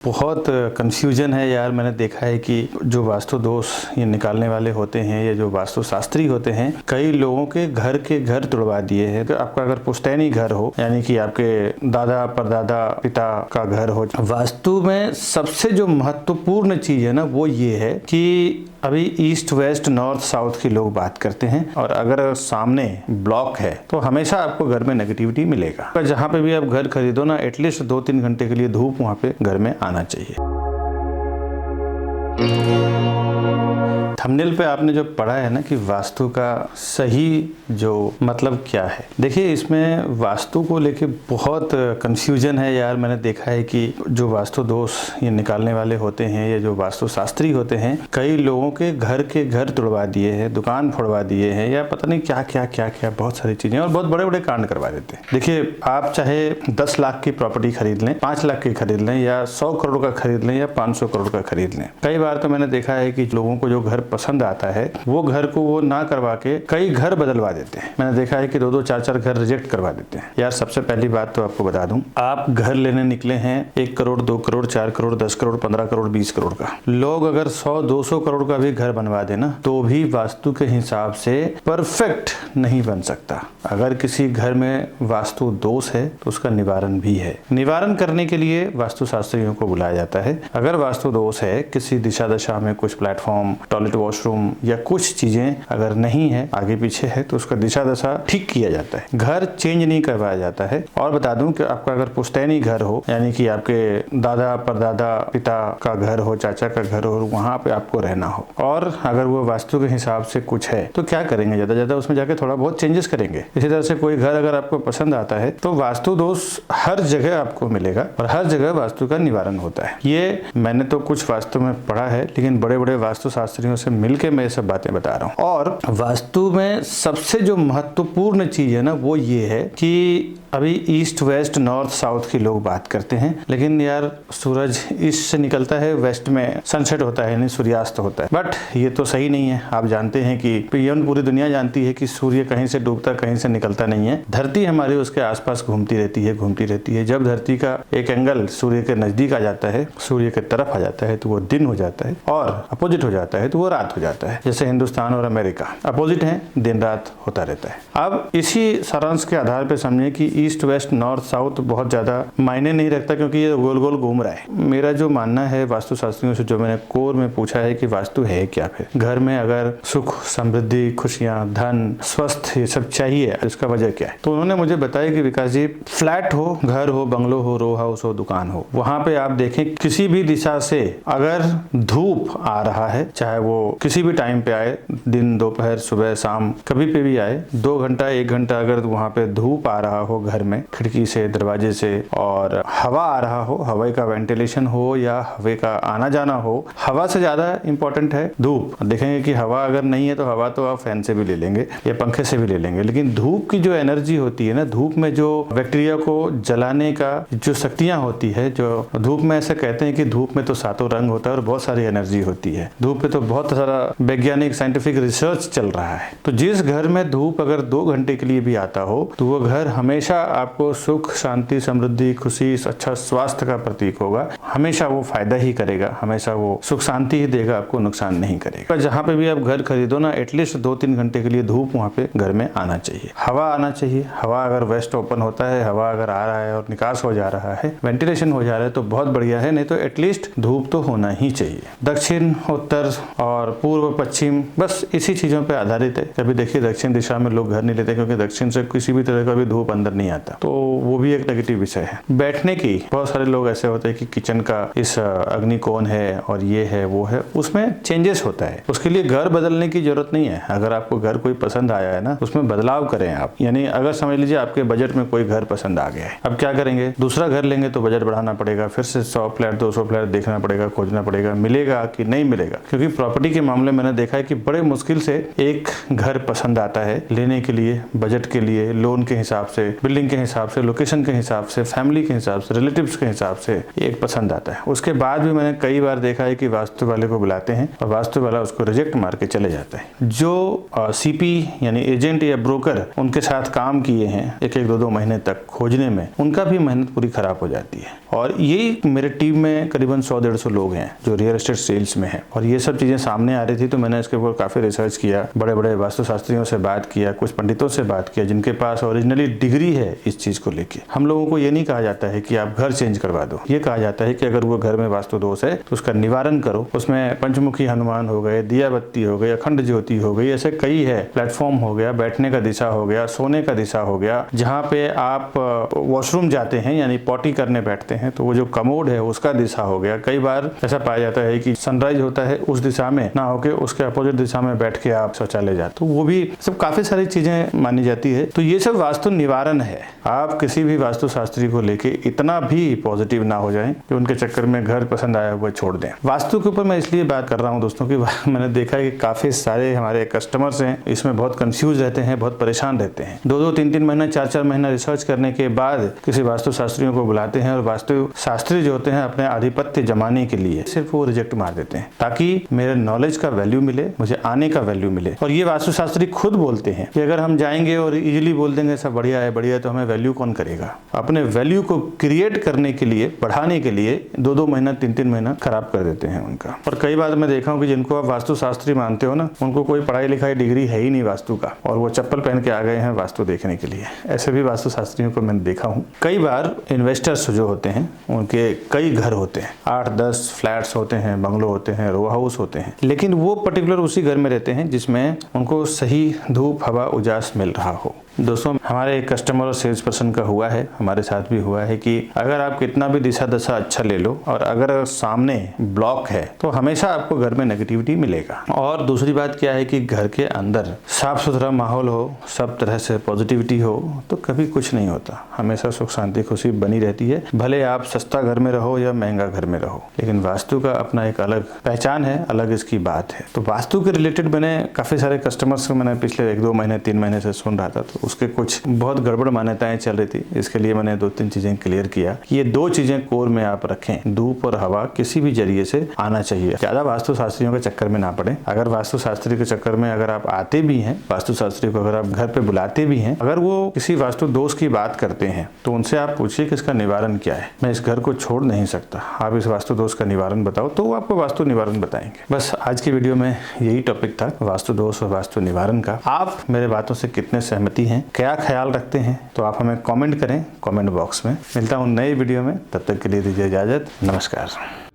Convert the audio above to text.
बहुत कंफ्यूजन है यार। मैंने देखा है कि जो वास्तु दोष ये निकालने वाले होते हैं या जो वास्तु शास्त्री होते हैं, कई लोगों के घर तुड़वा दिए हैं। तो आपका अगर पुश्तैनी घर हो, यानी कि आपके दादा परदादा पिता का घर हो, वास्तु में सबसे जो महत्वपूर्ण चीज है ना वो ये है कि अभी ईस्ट वेस्ट नॉर्थ साउथ की लोग बात करते हैं, और अगर सामने ब्लॉक है तो हमेशा आपको घर में नेगेटिविटी मिलेगा। जहाँ पे भी आप घर खरीदो ना, एटलीस्ट 2-3 घंटे के लिए धूप वहाँ पे घर में आना चाहिए। थंबनेल पे आपने जो पढ़ा है ना कि वास्तु का सही जो मतलब क्या है, देखिए इसमें वास्तु को लेके बहुत कंफ्यूजन है यार। मैंने देखा है कि जो वास्तु दोष ये निकालने वाले होते हैं या जो वास्तु शास्त्री होते हैं, कई लोगों के घर तुड़वा दिए हैं, दुकान फोड़वा दिए हैं, या पता नहीं क्या क्या क्या क्या बहुत सारी चीजें, और बहुत बड़े बड़े कांड करवा देते हैं। देखिए आप चाहे 10 लाख की प्रॉपर्टी खरीद लें, 5 लाख की खरीद लें, या 100 करोड़ का खरीद लें, या 500 करोड़ का खरीद लें, कई बार तो मैंने देखा है कि लोगों को जो घर पसंद आता है वो घर को वो ना करवा के कई घर बदलवा देते हैं। मैंने देखा है कि 2-2 4-4 घर रिजेक्ट करवा देते हैं। यार सबसे पहली बात तो आपको बता दूं, आप घर लेने निकले हैं 1 करोड़ 2 करोड़ 4 करोड़ 10 करोड़ 15 करोड़ 20 करोड़ का, लोग अगर 100-200 करोड़ का भी घर बनवा देना तो भी वास्तु के हिसाब से परफेक्ट नहीं बन सकता। अगर किसी घर में वास्तु दोष है तो उसका निवारण भी है। निवारण करने के लिए वास्तु शास्त्रियों को बुलाया जाता है। अगर वास्तु दोष है, किसी दिशा दशा में कुछ प्लेटफॉर्म, टॉयलेट, वॉशरूम या कुछ चीजें अगर नहीं है, आगे पीछे है, तो उसका दिशा दशा ठीक किया जाता है, घर चेंज नहीं करवाया जाता है। और बता दूं कि आपका अगर पुश्तैनी घर हो, यानी कि आपके दादा परदादा पिता का घर हो, चाचा का घर हो, वहां पे आपको रहना हो, और अगर वो वास्तु के हिसाब से कुछ है तो क्या करेंगे, ज्यादा उसमें जाके थोड़ा बहुत चेंजेस करेंगे। इसी तरह से कोई घर अगर आपको पसंद आता है तो वास्तु दोष हर जगह आपको मिलेगा और हर जगह वास्तु का निवारण होता है। ये मैंने तो कुछ वास्तु में पढ़ा है, लेकिन बड़े बड़े वास्तु शास्त्रियों से मिलकर मैं ये सब बातें बता रहा हूँ। और वास्तु में सबसे जो महत्वपूर्ण चीज है ना वो ये है कि अभी ईस्ट वेस्ट नॉर्थ साउथ की लोग बात करते हैं, लेकिन यार सूरज ईस्ट से निकलता है, वेस्ट में सनसेट होता है, यानी सूर्यास्त होता है। बट ये तो सही नहीं है। आप जानते हैं कि पूरी दुनिया जानती है कि सूर्य कहीं से डूबता कहीं से निकलता नहीं है। धरती हमारी उसके आसपास घूमती रहती है। जब धरती का एक एंगल सूर्य के नजदीक आ जाता है, सूर्य के तरफ आ जाता है, तो वो दिन हो जाता है, और अपोजिट हो जाता है तो वो रात हो जाता है। जैसे हिंदुस्तान और अमेरिका अपोजिट है, दिन रात होता रहता है। अब इसी सारांश के आधार पर समझे कि ईस्ट वेस्ट नॉर्थ साउथ बहुत ज्यादा मायने नहीं रखता, क्योंकि ये गोल गोल घूम रहा है। मेरा जो मानना है वास्तु शास्त्रियों से, जो मैंने कोर में पूछा है कि वास्तु है क्या, फिर घर में अगर सुख समृद्धि खुशियां धन स्वस्थ ये सब चाहिए, इसका वजह क्या है। तो उन्होंने मुझे बताया कि विकास जी, फ्लैट हो, घर हो, बंगलो हो, रो हाउस हो, दुकान हो, वहां पे आप देखें किसी भी दिशा से अगर धूप आ रहा है, चाहे वो किसी भी टाइम पे आए, दिन दोपहर सुबह शाम कभी पे भी आए, 2 घंटा 1 घंटा अगर वहां पे धूप आ रहा हो घर में, खिड़की से दरवाजे से, और हवा आ रहा हो, हवा का वेंटिलेशन हो या हवा का आना जाना हो, हवा से ज्यादा इंपॉर्टेंट है धूप। देखेंगे कि हवा अगर नहीं है तो हवा तो आप फैन से भी ले लेंगे या पंखे से भी ले लेंगे, लेकिन धूप की जो एनर्जी होती है ना, धूप में जो बैक्टीरिया को जलाने का जो शक्तियां होती है, जो धूप में ऐसे कहते हैं कि धूप में तो 7 रंग होता है और बहुत सारी एनर्जी होती है। धूप पे तो बहुत सारा वैज्ञानिक साइंटिफिक रिसर्च चल रहा है। तो जिस घर में धूप अगर 2 घंटे के लिए भी आता हो तो वो घर हमेशा आपको सुख शांति समृद्धि खुशी अच्छा स्वास्थ्य का प्रतीक होगा। हमेशा वो फायदा ही करेगा, हमेशा वो सुख शांति ही देगा, आपको नुकसान नहीं करेगा। जहाँ पे भी आप घर खरीदो ना, एटलीस्ट 2-3 घंटे के लिए धूप वहाँ पे घर में आना चाहिए, हवा आना चाहिए। हवा अगर वेस्ट ओपन होता है, हवा अगर आ रहा है और निकास हो जा रहा है, वेंटिलेशन हो जा रहा है तो बहुत बढ़िया है, नहीं तो एटलीस्ट धूप तो होना ही चाहिए। दक्षिण उत्तर और पूर्व पश्चिम बस इसी चीजों पर आधारित है। कभी देखिए दक्षिण दिशा में लोग घर नहीं लेते, क्योंकि दक्षिण से किसी भी तरह का भी धूप अंदर नहीं आता, तो वो भी एक नेगेटिव विषय है। बैठने की बहुत सारे लोग ऐसे होते हैं कि किचन का इस अग्निकोण है और ये है वो है, उसमें चेंजेस होता है। उसके लिए घर बदलने की जरूरत नहीं है। अगर आपको घर कोई पसंद आया है ना, उसमें बदलाव करें आप। यानी अगर समझ लीजिए आपके बजट में कोई घर पसंद आ गया है, अब क्या करेंगे, दूसरा घर लेंगे तो बजट बढ़ाना पड़ेगा, फिर से 100 फ्लैट 200 फ्लैट देखना पड़ेगा, खोजना पड़ेगा, मिलेगा कि नहीं मिलेगा। क्योंकि प्रॉपर्टी के मामले मैंने देखा है कि बड़े मुश्किल से एक घर पसंद आता है लेने के लिए, बजट के लिए, लोन के हिसाब से, बिल्डिंग बिल्डिंग के हिसाब से, लोकेशन के हिसाब से, फैमिली के हिसाब से, रिलेटिव्स के हिसाब से एक पसंद आता है। उसके बाद भी मैंने कई बार देखा है कि वास्तु वाले को बुलाते हैं और वास्तु वाला उसको रिजेक्ट मार के चले जाता है। जो सीपी यानी एजेंट या ब्रोकर उनके साथ काम किए हैं एक एक 2-2 महीने तक खोजने में, उनका भी मेहनत पूरी खराब हो जाती है। और यही मेरे टीम में करीबन 100-150 लोग हैं जो रियल एस्टेट सेल्स में हैं। और ये सब चीजें सामने आ रही थी तो मैंने इसके ऊपर काफी रिसर्च किया, बड़े बड़े वास्तुशास्त्रियों से बात किया, कुछ पंडितों से बात किया जिनके पास ओरिजिनली डिग्री है इस चीज को लेके। हम लोगों को ये नहीं कहा जाता है कि आप घर चेंज करवा दो, ये कहा जाता है कि अगर वो घर में वास्तु दोष है तो उसका निवारण करो। उसमें पंचमुखी हनुमान हो गए, दिया बत्ती हो गई, अखंड ज्योति हो गई, ऐसे कई है, प्लेटफॉर्म हो गया, बैठने का दिशा हो गया, सोने का दिशा हो गया, जहाँ पे आप वॉशरूम जाते हैं यानी पॉटी करने बैठते हैं तो वो जो कमोड है उसका दिशा हो गया। कई बार ऐसा पाया जाता है कि सनराइज होता है उस दिशा में ना होके उसके अपोजिट दिशा में बैठ के आप शौचालय जाते, तो वो भी सब काफी सारी चीजें मानी जाती है। तो ये सब वास्तु निवारण है। आप किसी भी वास्तुशास्त्री को लेके इतना भी पॉजिटिव ना हो जाएं कि उनके चक्कर में घर पसंद आया हुआ छोड़ दें। वास्तु के ऊपर मैं इसलिए बात कर रहा हूँ दोस्तों की मैंने देखा है कि काफी सारे हमारे कस्टमर्स हैं इसमें बहुत कंफ्यूज रहते हैं, बहुत परेशान रहते हैं। 2-2, 3-3 महीना, 4-4 महीना रिसर्च करने के बाद किसी वास्तुशास्त्रियों को बुलाते हैं और वास्तुशास्त्री जो होते हैं अपने आधिपत्य जमाने के लिए सिर्फ वो रिजेक्ट मार देते हैं ताकि मेरे नॉलेज का वैल्यू मिले, मुझे आने का वैल्यू मिले। और ये वास्तुशास्त्री खुद बोलते हैं कि अगर हम जाएंगे और इजीली बोल देंगे सब बढ़िया है बढ़िया है, तो हमें वैल्यू कौन करेगा। अपने वैल्यू को क्रिएट करने के लिए, बढ़ाने के लिए 2-2 महीना, 3-3 महीना खराब कर देते हैं उनका। और कई बार मैं देखा हूँ कि जिनको आप वास्तुशास्त्री मानते हो ना, उनको कोई पढ़ाई लिखाई डिग्री है ही नहीं वास्तु का, और वो चप्पल पहन के आ गए हैं वास्तु देखने के लिए। ऐसे भी वास्तुशास्त्रियों को मैंने देखा हूँ। कई बार इन्वेस्टर्स जो होते हैं उनके कई घर होते हैं, 8-10 फ्लैट्स होते हैं, बंगलो होते हैं, रो हाउस होते हैं, लेकिन वो पर्टिकुलर उसी घर में रहते हैं जिसमें उनको सही धूप, हवा, उजास मिल रहा हो। दोस्तों, हमारे एक कस्टमर और सेल्स पर्सन का हुआ है, हमारे साथ भी हुआ है कि अगर आप कितना भी दिशा दशा अच्छा ले लो और अगर सामने ब्लॉक है तो हमेशा आपको घर में नेगेटिविटी मिलेगा। और दूसरी बात क्या है कि घर के अंदर साफ सुथरा माहौल हो, सब तरह से पॉजिटिविटी हो तो कभी कुछ नहीं होता, हमेशा सुख शांति खुशी बनी रहती है। भले आप सस्ता घर में रहो या महंगा घर में रहो, लेकिन वास्तु का अपना एक अलग पहचान है, अलग इसकी बात है। तो वास्तु के रिलेटेड मैंने काफी सारे कस्टमर्स को मैंने पिछले 1-2 महीने 3 महीने से सुन रहा था, तो उसके कुछ बहुत गड़बड़ मान्यताएं चल रही थी। इसके लिए मैंने 2-3 चीजें क्लियर किया कि ये 2 चीजें कोर में आप रखें, धूप और हवा किसी भी जरिए से आना चाहिए। ज्यादा वास्तुशास्त्रियों के चक्कर में ना पड़े। अगर वास्तुशास्त्री के चक्कर में अगर आप आते भी हैं, वास्तुशास्त्री को अगर आप घर पे बुलाते भी हैं, अगर वो किसी वास्तु दोष की बात करते हैं तो उनसे आप पूछिए कि इसका निवारण क्या है। मैं इस घर को छोड़ नहीं सकता, आप इस वास्तु दोष का निवारण बताओ, तो वो आपको वास्तु निवारण बताएंगे। बस आज की वीडियो में यही टॉपिक था, वास्तु दोष और वास्तु निवारण का। आप मेरे बातों से कितने सहमति हैं, क्या ख्याल रखते हैं, तो आप हमें कमेंट करें कमेंट बॉक्स में। मिलता हूं नई वीडियो में, तब तक के लिए दीजिए इजाजत। नमस्कार।